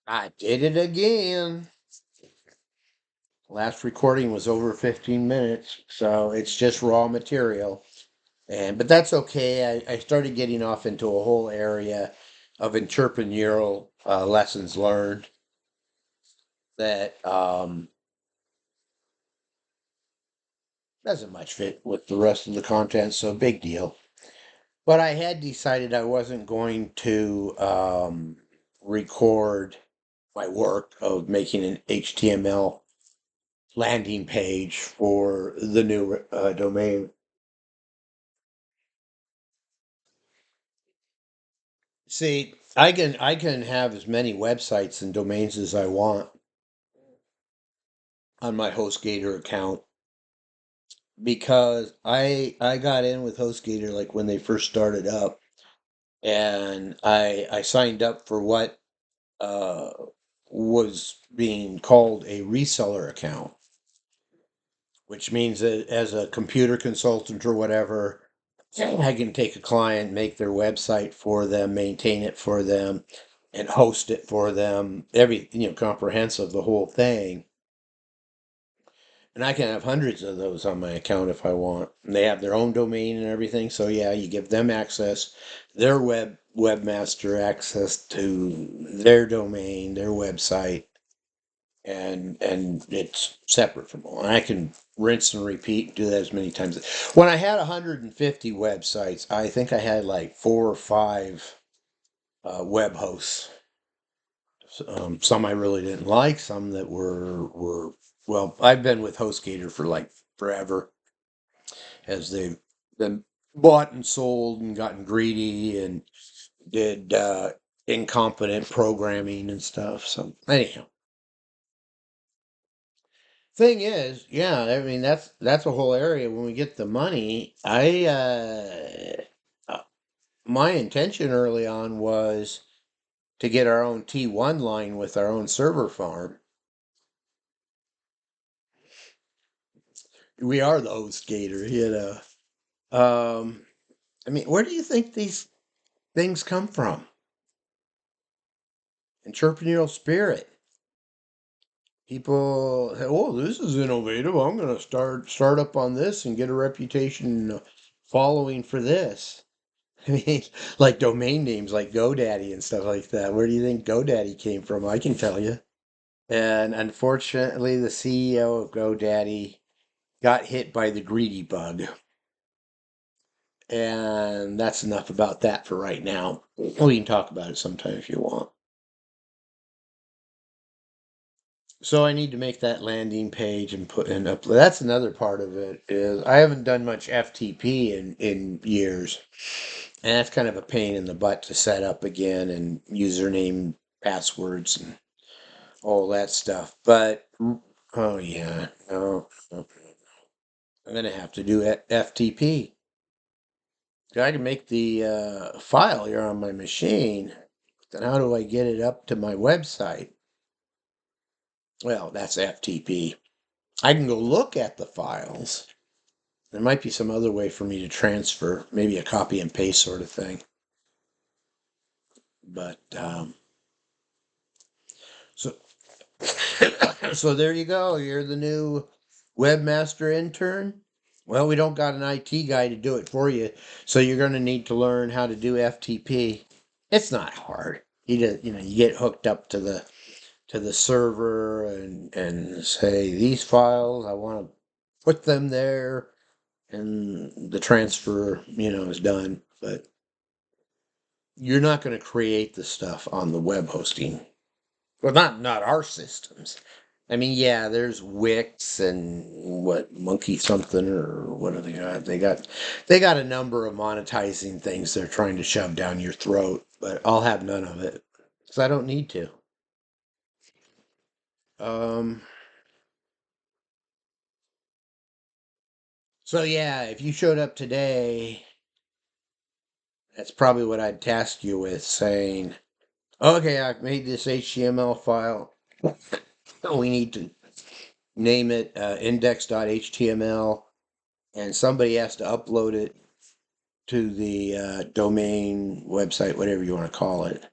I did it again. Last recording was over 15 minutes, so it's just raw material. But that's okay. I started getting off into a whole area of entrepreneurial lessons learned that doesn't much fit with the rest of the content, so big deal. But I had decided I wasn't going to record my work of making an HTML landing page for the new domain. See, I can have as many websites and domains as I want on my HostGator account because I got in with HostGator like when they first started up, and I signed up for what uh, was being called a reseller account, which means that as a computer consultant or whatever, I can take a client, make their website for them, maintain it for them, and host it for them. Every, comprehensive, the whole thing. And I can have hundreds of those on my account if I want. And they have their own domain and everything. So yeah, you give them access, their webmaster access to their domain, their website, and it's separate from all. And I can rinse and repeat, do that as many times. When I had 150 websites, I think I had like four or five web hosts. Some I really didn't like, some that were well. I've been with HostGator for like forever, as they've been bought and sold and gotten greedy and did incompetent programming and stuff. So anyhow, thing is, yeah, I mean that's a whole area. When we get the money, my intention early on was to get our own T1 line with our own server farm. We are the host gator, Um, I mean, where do you think these things come from? Entrepreneurial spirit. People say, "Oh, this is innovative. I'm going to start up on this and get a reputation following for this." I mean, like domain names like GoDaddy and stuff like that. Where do you think GoDaddy came from? I can tell you. And unfortunately, the CEO of GoDaddy got hit by the greedy bug. And that's enough about that for right now. We can talk about it sometime if you want. So I need to make that landing page and put in up. That's another part of it is I haven't done much FTP in years, and that's kind of a pain in the butt to set up again and username, passwords, and all that stuff. But oh yeah, no, no, I'm gonna have to do FTP. I can make the file here on my machine. Then how do I get it up to my website? Well, that's FTP. I can go look at the files. There might be some other way for me to transfer, maybe a copy and paste sort of thing. But so so there you go. You're the new webmaster intern. Well, we don't got an IT guy to do it for you, so you're going to need to learn how to do FTP. It's not hard. You get hooked up to the server and say these files I want to put them there, and the transfer is done. But you're not going to create the stuff on the web hosting. Well, not our systems. I mean, yeah, there's Wix and what Monkey something or what do they got? They got a number of monetizing things they're trying to shove down your throat, but I'll have none of it because I don't need to. Um, so yeah, if you showed up today, that's probably what I'd task you with, saying, "Okay, I've made this HTML file. We need to name it index.html, and somebody has to upload it to the domain website, whatever you want to call it."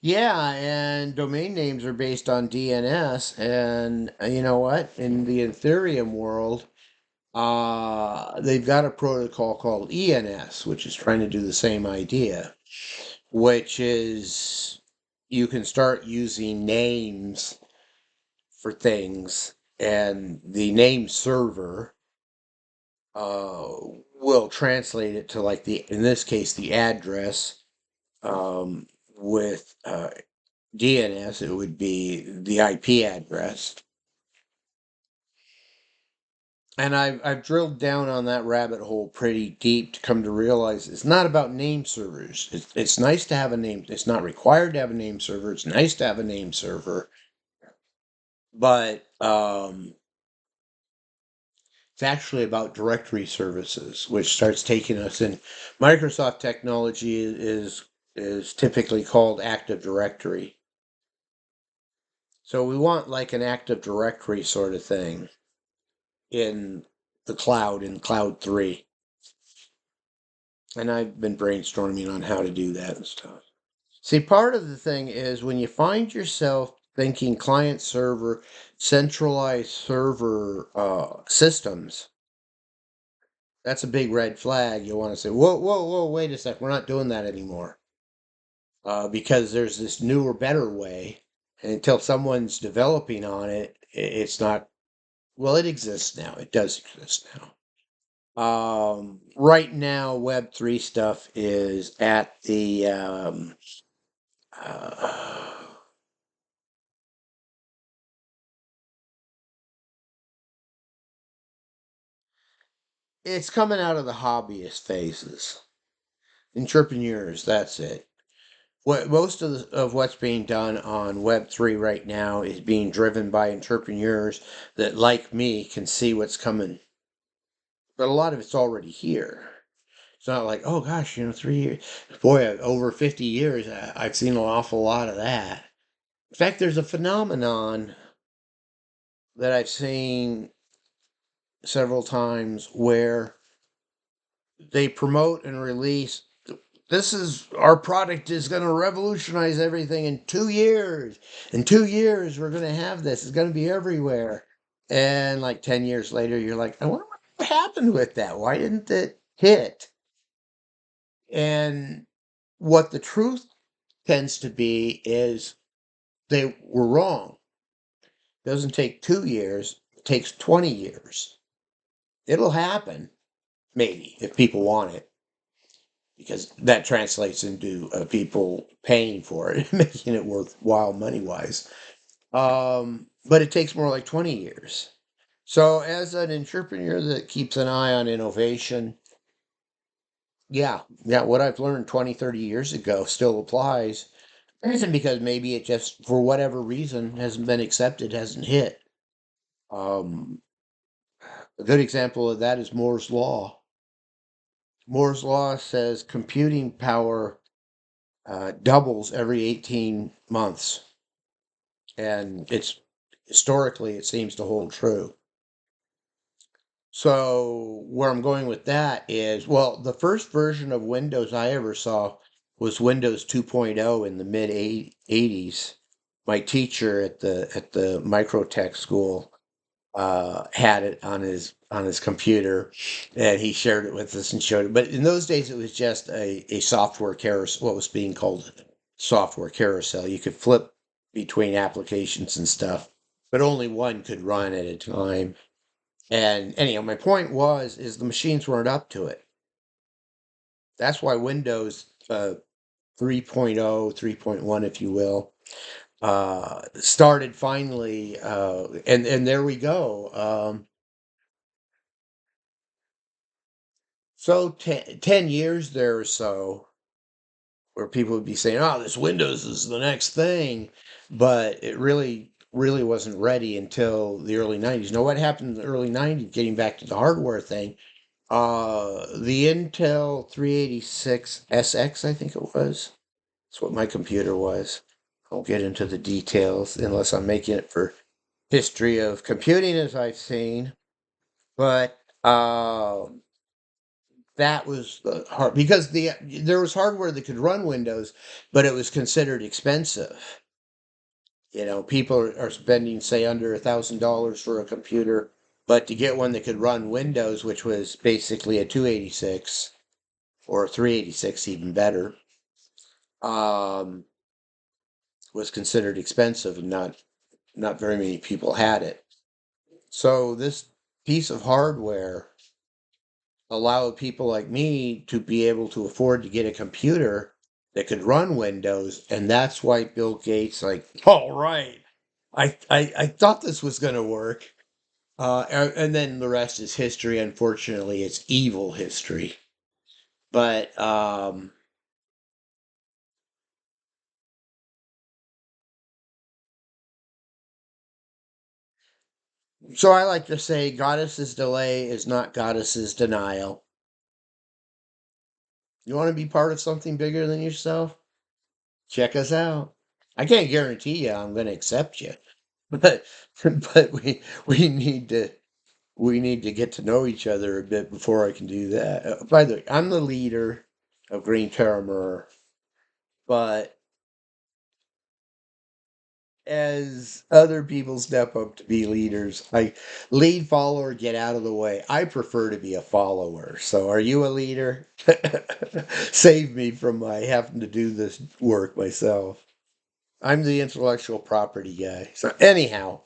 Yeah, and domain names are based on DNS, and you know what? In the Ethereum world, they've got a protocol called ENS, which is trying to do the same idea, which is you can start using names for things, and the name server uh, will translate it to like the in this case the address with DNS, it would be the IP address. And I've drilled down on that rabbit hole pretty deep to come to realize it's not about name servers. It's nice to have a name. It's not required to have a name server. It's nice to have a name server, but it's actually about directory services, which starts taking us in. Microsoft technology is typically called Active Directory. So we want like an Active Directory sort of thing in the cloud, in Cloud 3. And I've been brainstorming on how to do that and stuff. See, part of the thing is when you find yourself thinking client server, centralized server systems, that's a big red flag. You want to say, whoa, whoa, whoa, wait a sec, we're not doing that anymore. Because there's this newer, better way. And until someone's developing on it, it's not, well, it exists now. It does exist now. Right now, Web3 stuff is at the uh, it's coming out of the hobbyist phases. Entrepreneurs, that's it. What most of what's being done on Web3 right now is being driven by entrepreneurs that, like me, can see what's coming. But a lot of it's already here. It's not like, oh gosh, 3 years. Boy, over 50 years, I've seen an awful lot of that. In fact, there's a phenomenon that I've seen several times where they promote and release this is our product is going to revolutionize everything in 2 years. In 2 years, we're going to have this. It's going to be everywhere. And like 10 years later, you're like, I wonder what happened with that. Why didn't it hit? And what the truth tends to be is they were wrong. It doesn't take 2 years, it takes 20 years. It'll happen, maybe, if people want it, because that translates into people paying for it, making it worthwhile money wise. But it takes more like 20 years. So, as an entrepreneur that keeps an eye on innovation, yeah, what I've learned 20, 30 years ago still applies. Reason because maybe it just, for whatever reason, hasn't been accepted, hasn't hit. Um, a good example of that is Moore's Law. Moore's Law says computing power doubles every 18 months. And it's historically, it seems to hold true. So, where I'm going with that is, well, the first version of Windows I ever saw was Windows 2.0 in the mid 80s. My teacher at the Microtech school had it on his computer, and he shared it with us and showed it. But in those days, it was just a software carousel, what was being called software carousel. You could flip between applications and stuff, but only one could run at a time. And anyhow, my point was is the machines weren't up to it. That's why Windows 3.0, 3.1, if you will, started finally, and there we go. So 10 years there or so, where people would be saying, "Oh, this Windows is the next thing," but it really wasn't ready until the early 90s. Now, what happened in the early 90s, getting back to the hardware thing, the Intel 386 SX, I think it was. That's what my computer was. I won't get into the details unless I'm making it for history of computing as I've seen. But that was the hard because there was hardware that could run Windows, but it was considered expensive. People are spending, say, under $1,000 for a computer, but to get one that could run Windows, which was basically a 286 or a 386, even better, um, was considered expensive, and not very many people had it. So this piece of hardware allowed people like me to be able to afford to get a computer that could run Windows, and that's why Bill Gates, like, all right, I thought this was going to work. And then the rest is history. Unfortunately, it's evil history. But so I like to say, goddess's delay is not goddess's denial. You want to be part of something bigger than yourself? Check us out. I can't guarantee you I'm going to accept you, but but we need to get to know each other a bit before I can do that. By the way, I'm the leader of Green Terramur, but as other people step up to be leaders, I lead, follower, get out of the way. I prefer to be a follower. So, are you a leader? Save me from my having to do this work myself. I'm the intellectual property guy. So, anyhow,